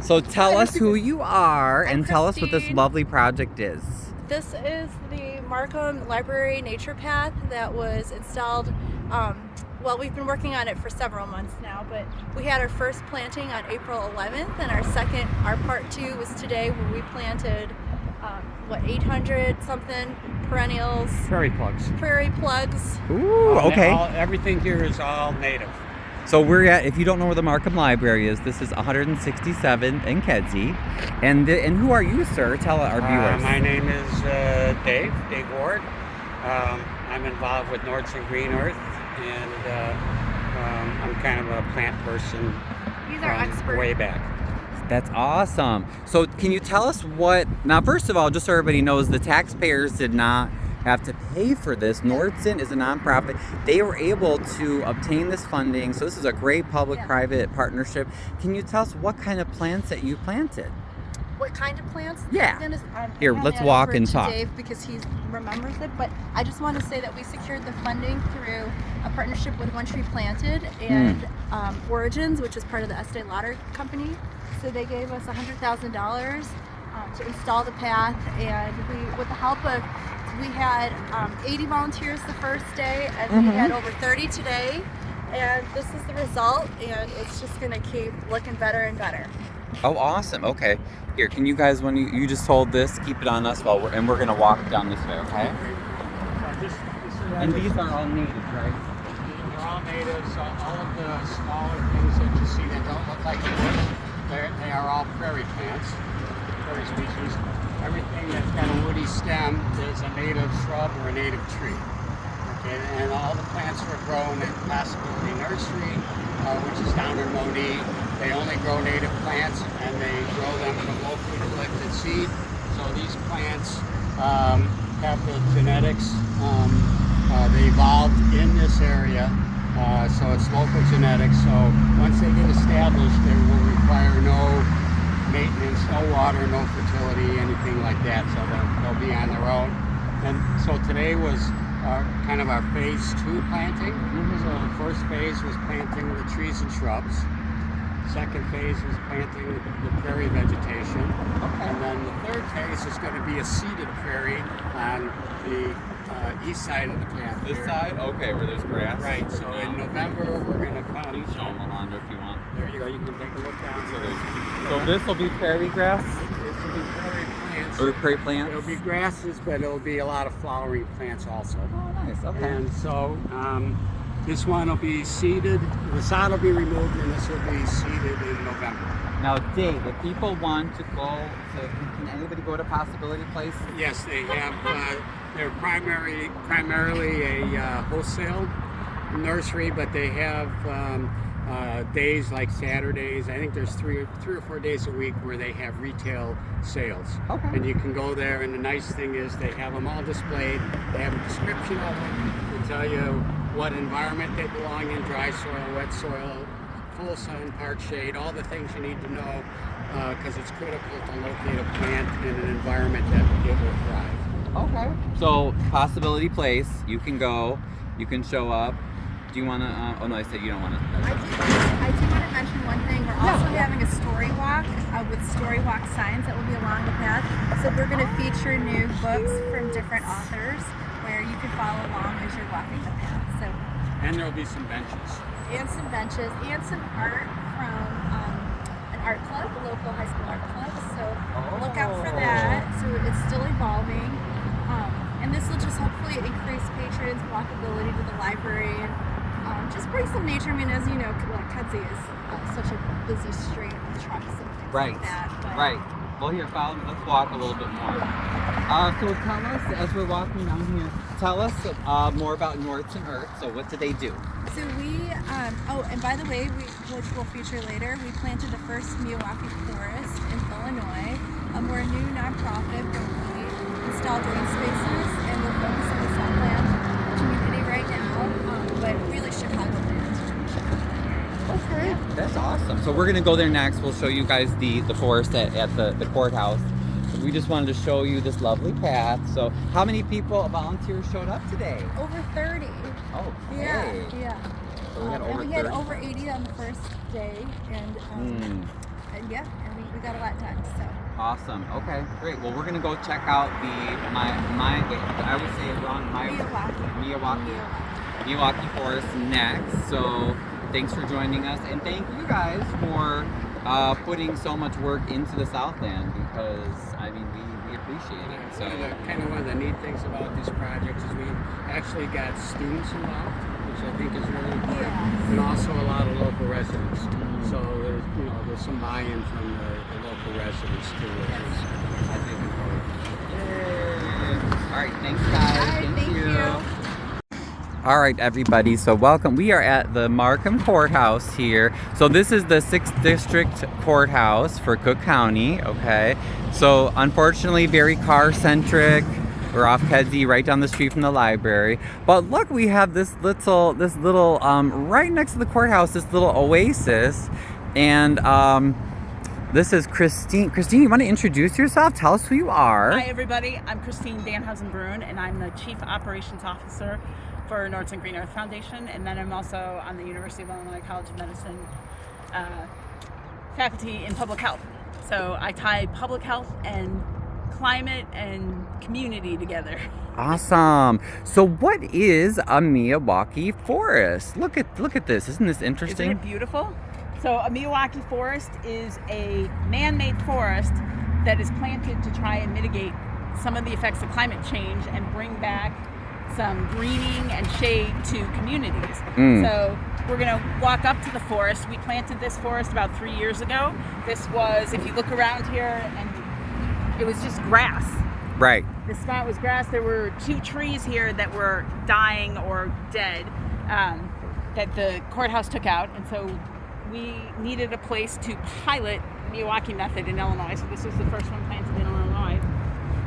So tell us who you are and tell us what this lovely project is. This is the Markham Library Nature Path that was installed. Well, we've been working on it for several months now, but we had our first planting on April 11th, and our part two was today, where we planted 800 something perennials, Prairie plugs. Ooh, okay. Everything here is all native. So we're at, if you don't know where the Markham Library is, this is 167 in Kedzie. And who are you, sir? Tell our viewers. My name is Dave Ward. I'm involved with Nordson Green Earth, and I'm kind of a plant person. He's our expert. Way back. That's awesome. So can you tell us now first of all, just so everybody knows, the taxpayers did not have to pay for this. Nordson is a nonprofit. They were able to obtain this funding. So this is a great public-private partnership. Can you tell us what kind of plants that you planted? What kind of plants? Yeah. I'm Here, gonna let's hand walk over and to talk. Dave, because he remembers it. But I just want to say that we secured the funding through a partnership with One Tree Planted and Origins, which is part of the Estee Lauder company. So they gave us $100,000 to install the path, and with the help of, we had 80 volunteers the first day, and we had over 30 today, and this is the result, and it's just going to keep looking better and better. Oh, awesome. Okay. Here, can you guys, when you just hold this, keep it on us while we're going to walk down this way, okay? And these are all natives, right? They're all natives. All of the smaller things that you see that don't look like bush, they are all prairie plants, prairie species. Everything that's got a woody stem is a native shrub or a native tree. Okay, and all the plants were grown at Possibility Nursery, which is down in Moni. They only grow native plants, and they grow them from locally collected seed. So these plants have the genetics. They evolved in this area, so it's local genetics. So once they get established, they will require no maintenance, no water, no fertility, anything like that. So they'll be on their own. And so today was kind of our phase 2 planting. So the first phase was planting the trees and shrubs. Second phase was planting the prairie vegetation. And then the third phase is going to be a seeded prairie on the east side of the path. This side? Okay, where there's grass. Right, so in November we're going to come. Show them, Alondra, if you want. There you go, you can take a look down. So this will be prairie grass? This will be prairie plants. Or prairie plants? It'll be grasses, but it'll be a lot of flowering plants also. Oh, nice. Okay. And so this one will be seeded. The sod will be removed, and this will be seeded in November. Now, Dave, if people want to go can anybody go to Possibility Place? Yes, they have. They're primarily a wholesale nursery, but they have days like Saturdays. I think there's three or four days a week where they have retail sales. Okay. And you can go there, and the nice thing is they have them all displayed. They have a description of them. They tell you what environment they belong in: dry soil, wet soil, full sun, part shade, all the things you need to know, because it's critical to locate a plant in an environment that it will thrive. Okay. So Possibility Place, you can go, you can show up. Do you want to? Oh no, I said you don't want to. I do want to mention one thing. We're also having a story walk with story walk signs that will be along the path. So we're going to feature new books from different authors where you can follow along as you're walking the path. So. And there will be some benches. And some benches and some art from an art club, a local high school art club. So look out for that. So it's still evolving. And this will just hopefully increase patrons' walkability to the library and just bring some nature. I mean, as you know, Kedzie is such a busy street with trucks and things like that. But Right. Well, here, follow me. Let's walk a little bit more. So tell us, as we're walking down here, tell us more about Nordson Earth. So what do they do? So we, and by the way, which we'll feature later, we planted the first Miyawaki forest in Illinois. We're a new nonprofit where we install green spaces, and we're focused on the Southland community right now, but really Chicagoland. Okay. Yeah. That's awesome. So we're going to go there next. We'll show you guys the forest at the courthouse. We just wanted to show you this lovely path. So how many volunteers showed up today? Over 30. Oh, Yeah. So we had over 30. We had over 80 on the first day, and yeah, and we we got a lot done. So. Awesome. Okay, great. Well, we're gonna go check out the I would say it wrong. Miyawaki Forest next. So thanks for joining us, and thank you guys for putting so much work into the Southland, because I mean we appreciate it. So One of the neat things about these projects is we actually got students involved, which I think is really important, and also a lot of local residents. So there's some buy-in from the local residents too, which is I think important. Yay. All right, thanks guys. All right, thank you. All right, everybody, so welcome. We are at the Markham Courthouse here. So this is the 6th District Courthouse for Cook County, okay? So unfortunately, very car-centric. We're off Kedzie, right down the street from the library. But look, we have this little, right next to the courthouse, this little oasis. And this is Christine. Christine, you want to introduce yourself? Tell us who you are. Hi, everybody. I'm Christine Danhausen-Bruhn, and I'm the Chief Operations Officer for Nordson Green Earth Foundation, and then I'm also on the University of Illinois College of Medicine faculty in public health. So I tie public health and climate and community together. Awesome. So what is a Miyawaki forest? Look at this. Isn't this interesting? Isn't it beautiful? So a Miyawaki forest is a man-made forest that is planted to try and mitigate some of the effects of climate change and bring back some greening and shade to communities. So we're going to walk up to the forest. We planted this forest about 3 years ago. This was, if you look around here, and it was just grass. Right. This spot was grass. There were 2 trees here that were dying or dead that the courthouse took out, and so we needed a place to pilot the Miyawaki method in Illinois. So this was the first one planted in Illinois.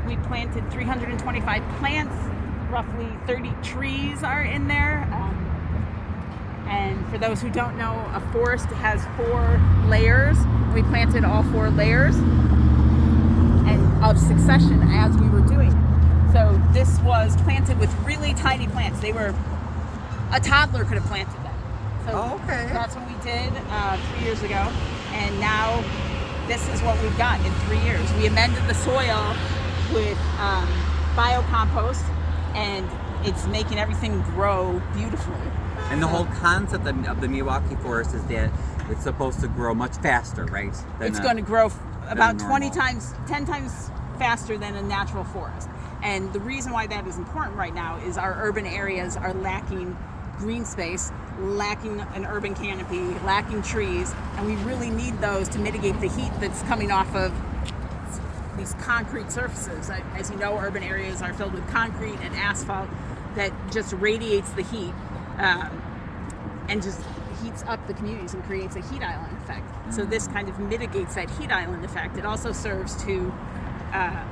We planted 325 plants. Roughly 30 trees are in there. And for those who don't know, a forest has 4 layers. We planted all 4 layers and of succession as we were doing it. So this was planted with really tiny plants. They were, a toddler could have planted them. So that's what we did 3 years ago. And now this is what we've got in 3 years. We amended the soil with biocompost, and it's making everything grow beautifully. And the whole concept of the Miyawaki forest is that it's supposed to grow much faster, right? It's going to grow about 10 times faster than a natural forest. And the reason why that is important right now is our urban areas are lacking green space, lacking an urban canopy, lacking trees, and we really need those to mitigate the heat that's coming off of these concrete surfaces. As you know, urban areas are filled with concrete and asphalt that just radiates the heat and just heats up the communities and creates a heat island effect. So this kind of mitigates that heat island effect. It also serves to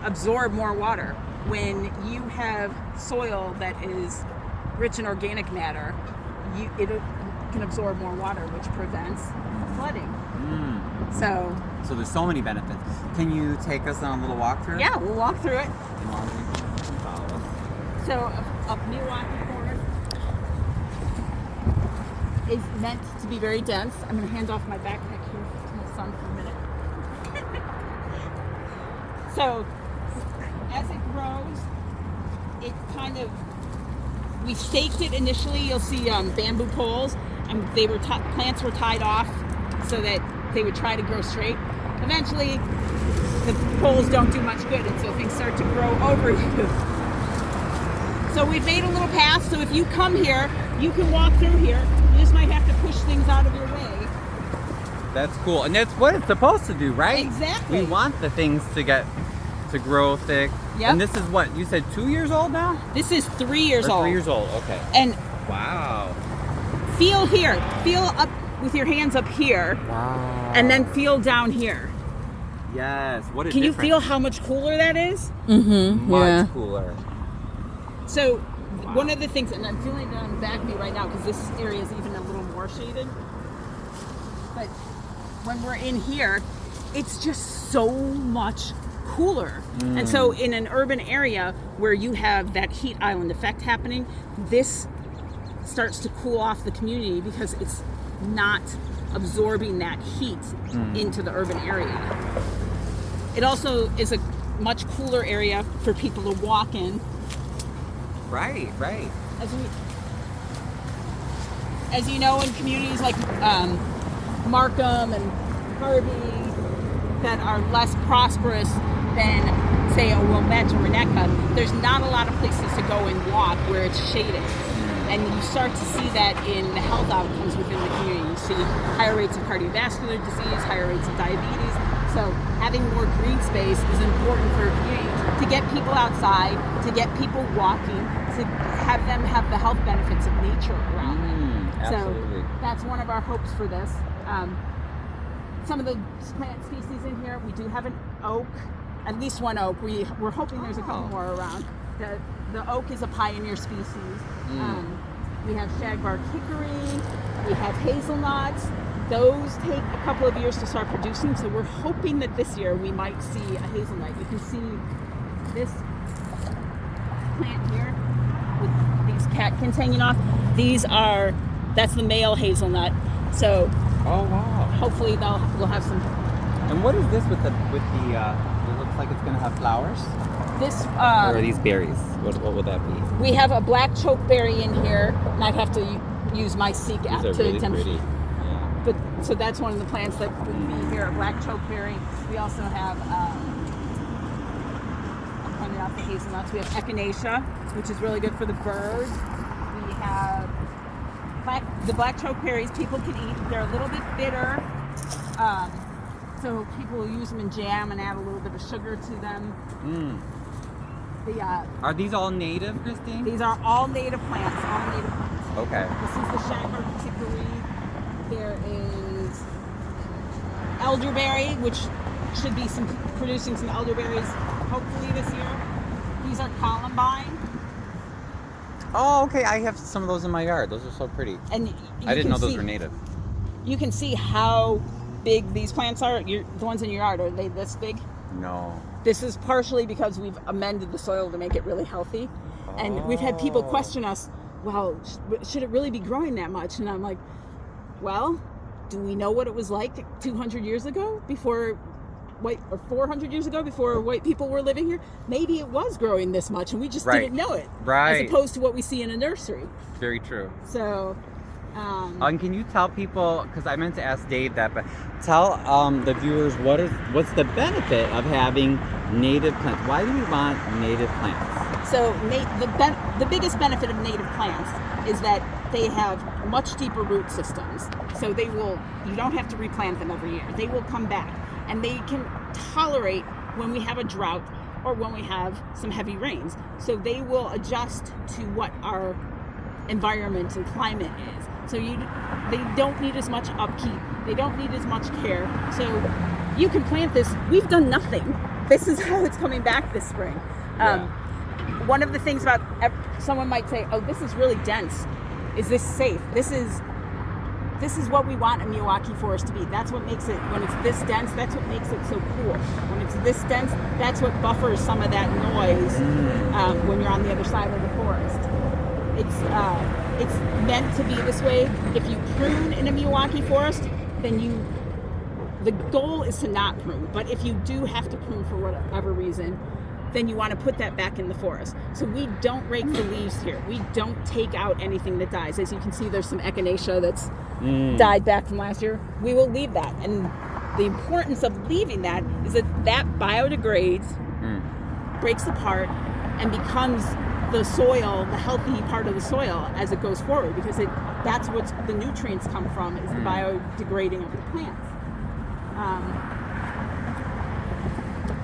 absorb more water. When you have soil that is rich in organic matter, it can absorb more water, which prevents flooding. So there's so many benefits. Can you take us on a little walk through? Yeah, we'll walk through it. Follow. So a Miyawaki forest is meant to be very dense. I'm going to hand off my backpack here to my son for a minute. So as it grows, it kind of, we staked it initially. You'll see bamboo poles, and they were plants were tied off so that they would try to grow straight. Eventually, the poles don't do much good, and so things start to grow over you. So we've made a little path, so if you come here, you can walk through here. You just might have to push things out of your way. That's cool, and that's what it's supposed to do, right? Exactly. We want the things to grow thick. Yep. And this is what, you said 2 years old now? This is 3 years old. 3 years old, okay. And wow. feel here. Feel up with your hands up here. Wow. And then feel down here. Yes, what a Can you difference. feel how much cooler that is? Much cooler. So one of the things, and I'm feeling it on the back of me right now because this area is even a little more shaded. But when we're in here, it's just so much cooler. And so in an urban area where you have that heat island effect happening, this starts to cool off the community because it's not absorbing that heat into the urban area. It also is a much cooler area for people to walk in. Right. As you know, in communities like Markham and Harvey that are less prosperous than, say, a Wilmette or Winnetka, there's not a lot of places to go and walk where it's shaded. And you start to see that in the health outcomes within the community. You see higher rates of cardiovascular disease, higher rates of diabetes. So having more green space is important for a community to get people outside, to get people walking, to have them have the health benefits of nature around them. Absolutely. So that's one of our hopes for this. Some of the plant species in here, we do have an oak, at least one oak. We're hoping there's a couple more around. The oak is a pioneer species. We have shagbark hickory, we have hazelnuts. Those take a couple of years to start producing, so we're hoping that this year we might see a hazelnut. You can see this plant here with these catkins hanging off. That's the male hazelnut. So hopefully we'll have some. And what is this with the it looks like it's going to have flowers? This or are these berries? What would that be? We have a black chokeberry in here, and I'd have to use my Seek app to really identify. pretty. Yeah. But so that's one of the plants that would be here, a black chokeberry. We also have I pointed out the hazelnuts. We have echinacea, which is really good for the birds. We have the black chokeberries people can eat. They're a little bit bitter. So people will use them in jam and add a little bit of sugar to them. Are these all native, Christine? These are all native plants, Okay. This is the shagbark hickory. There is elderberry, which should be producing some elderberries hopefully this year. These are columbine. Oh, okay. I have some of those in my yard. Those are so pretty. And I didn't know those were native. You can see how big these plants are. The ones in your yard, are they this big? No. This is partially because we've amended the soil to make it really healthy. And we've had people question us, well, should it really be growing that much? And I'm like, well, do we know what it was like 200 years ago before or 400 years ago before white people were living here? Maybe it was growing this much and we just didn't know it. Right. As opposed to what we see in a nursery. Very true. So... and can you tell people, because I meant to ask Dave that, but tell the viewers what's the benefit of having native plants? Why do we want native plants? So the biggest benefit of native plants is that they have much deeper root systems. So you don't have to replant them every year. They will come back and they can tolerate when we have a drought or when we have some heavy rains. So they will adjust to what our environment and climate is. So they don't need as much upkeep. They don't need as much care. So you can plant this. We've done nothing. This is how it's coming back this spring. One of the things about someone might say, oh, this is really dense. Is this safe? This is what we want a Miyawaki forest to be. That's what makes it, when it's this dense, that's what makes it so cool. When it's this dense, that's what buffers some of that noise when you're on the other side of the forest. It's meant to be this way. If you prune in a Miyawaki forest, then the goal is to not prune. But if you do have to prune for whatever reason, then you want to put that back in the forest. So we don't rake the leaves here. We don't take out anything that dies. As you can see, there's some echinacea that's died back from last year. We will leave that. And the importance of leaving that is that biodegrades, breaks apart, and becomes the soil, the healthy part of the soil as it goes forward, because that's what the nutrients come from, is the biodegrading of the plants.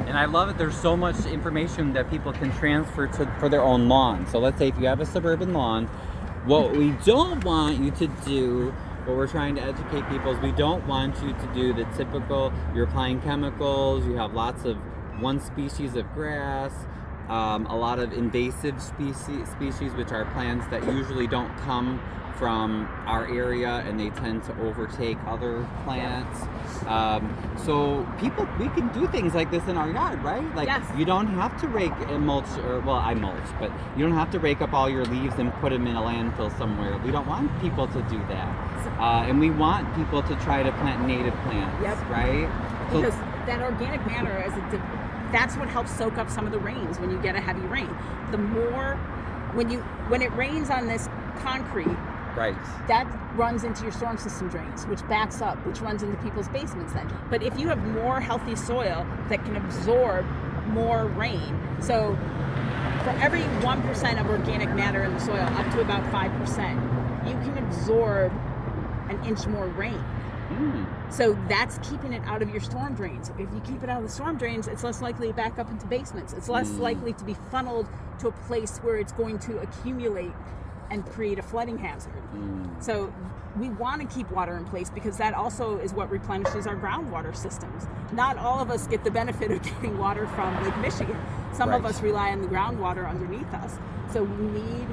And I love it. There's so much information that people can transfer for their own lawn. So let's say if you have a suburban lawn, what we don't want you to do, what we're trying to educate people is we don't want you to do the typical, you're applying chemicals, you have lots of one species of grass, a lot of invasive species, which are plants that usually don't come from our area, and they tend to overtake other plants. So we can do things like this in our yard, right? Like Yes. you don't have to rake and mulch, or well, I mulch, but you don't have to rake up all your leaves and put them in a landfill somewhere. We don't want people to do that, and we want people to try to plant native plants, Yep. right? So, Because that organic matter, that's what helps soak up some of the rains when you get a heavy rain. The more, when it rains on this concrete, right. that runs into your storm system drains, which backs up, which runs into people's basements then. But if you have more healthy soil that can absorb more rain, so for every 1% of organic matter in the soil, up to about 5%, you can absorb an inch more rain. So that's keeping it out of your storm drains. If you keep it out of the storm drains, it's less likely to back up into basements. It's less likely to be funneled to a place where it's going to accumulate and create a flooding hazard. So we want to keep water in place because that also is what replenishes our groundwater systems. Not all of us get the benefit of getting water from Lake Michigan. Some of us rely on the groundwater underneath us. So we need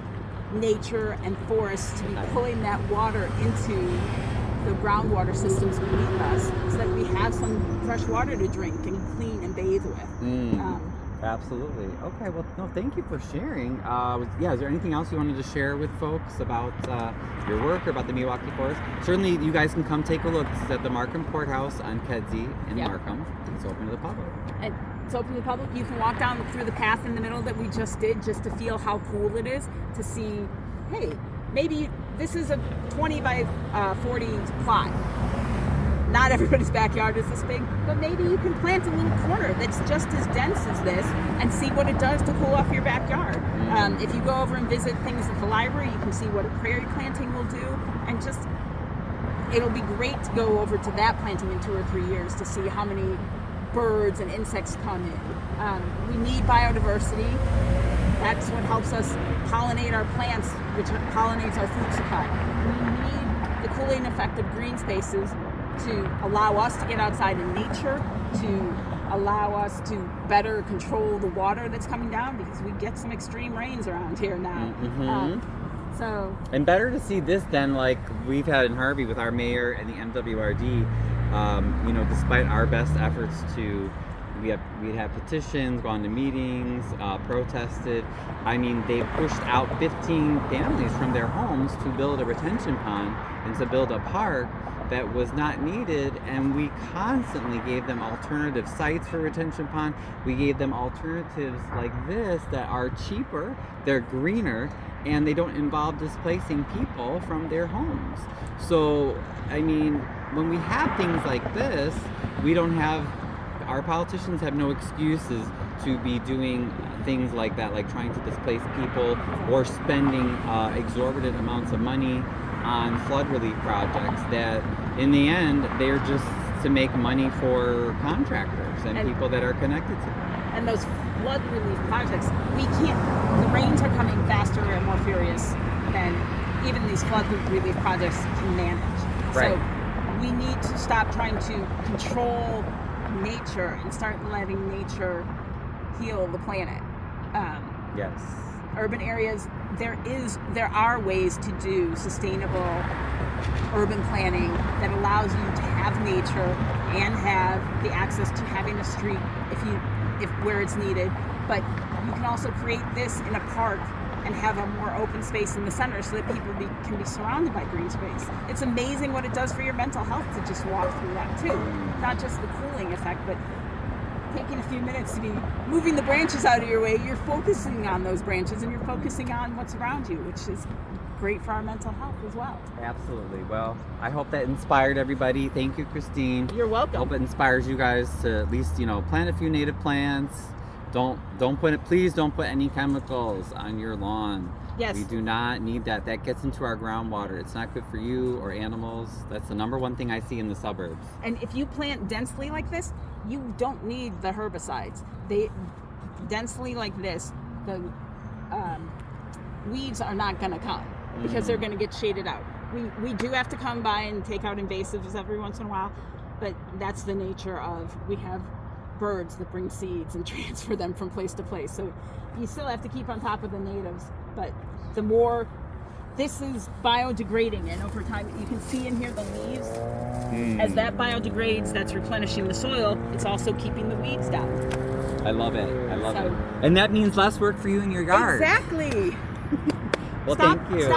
nature and forests to be pulling that water into the groundwater systems beneath us so that we have some fresh water to drink and clean and bathe with. Absolutely. Okay, well, no, thank you for sharing. Is there anything else you wanted to share with folks about your work or about the Miyawaki Forest? Certainly, you guys can come take a look. This is at the Markham Courthouse on Kedzie in Markham. It's open to the public. And it's open to the public. You can walk down through the path in the middle that we just did just to feel how cool it is, to see, hey, maybe this is a 20 by 40 plot. Not everybody's backyard is this big, but maybe you can plant a little corner that's just as dense as this and see what it does to cool off your backyard. If you go over and visit things at the library, you can see what a prairie planting will do, and just it'll be great to go over to that planting in 2 or 3 years to see how many birds and insects come in. We need biodiversity. That's what helps us pollinate our plants, which pollinates our food supply. We need the cooling effect of green spaces to allow us to get outside in nature, to allow us to better control the water that's coming down, because we get some extreme rains around here now. And better to see this than like we've had in Harvey with our mayor and the MWRD. Despite our best efforts we have petitions, gone to meetings, protested. I mean, they pushed out 15 families from their homes to build a retention pond and to build a park that was not needed, and we constantly gave them alternative sites for retention pond. We gave them alternatives like this that are cheaper, they're greener, and they don't involve displacing people from their homes. So, I mean, when we have things like this, our politicians have no excuses to be doing things like that, like trying to displace people or spending exorbitant amounts of money on flood relief projects that in the end they're just to make money for contractors and people that are connected to them. And those flood relief projects, the rains are coming faster and more furious than even these flood relief projects can manage. Right. So we need to stop trying to control nature and start letting nature heal the planet. Yes. Urban areas, there are ways to do sustainable urban planning that allows you to have nature and have the access to having a street if where it's needed, but you can also create this in a park and have a more open space in the center so that people can be surrounded by green space. It's amazing what it does for your mental health to just walk through that too. Not just the cooling effect, but taking a few minutes to be moving the branches out of your way. You're focusing on those branches and you're focusing on what's around you, which is great for our mental health as well. Absolutely. Well, I hope that inspired everybody. Thank you, Christine. You're welcome. I hope it inspires you guys to at least, plant a few native plants. Please don't put any chemicals on your lawn. Yes. We do not need that. That gets into our groundwater. It's not good for you or animals. That's the number one thing I see in the suburbs. And if you plant densely like this, you don't need the herbicides. Densely like this, the weeds are not going to come because they're going to get shaded out. We do have to come by and take out invasives every once in a while, but that's the nature of, we have birds that bring seeds and transfer them from place to place. So you still have to keep on top of the natives, but the more this is biodegrading, and over time you can see in here the leaves. As that biodegrades, that's replenishing the soil. It's also keeping the weeds down. I love it. I love it. And that means less work for you in your yard. Exactly. Well, Stop thank you.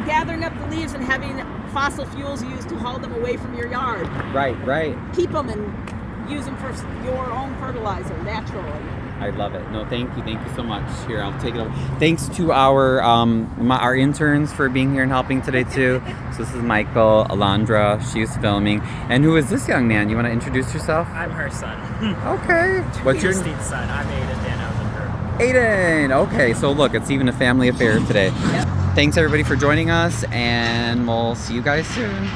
gathering up the leaves and having fossil fuels used to haul them away from your yard. Right. Keep them and use them for your own fertilizer naturally. I love it. No, thank you so much. Here, I'll take it over. Thanks to our our interns for being here and helping today too. So this is Michael, Alondra. She's filming. And who is this young man? You want to introduce yourself? I'm her son. Okay. What's your Christine's son? I'm Aiden. Dan owns her. Aiden. Okay. So look, it's even a family affair today. Yep. Thanks everybody for joining us, and we'll see you guys soon.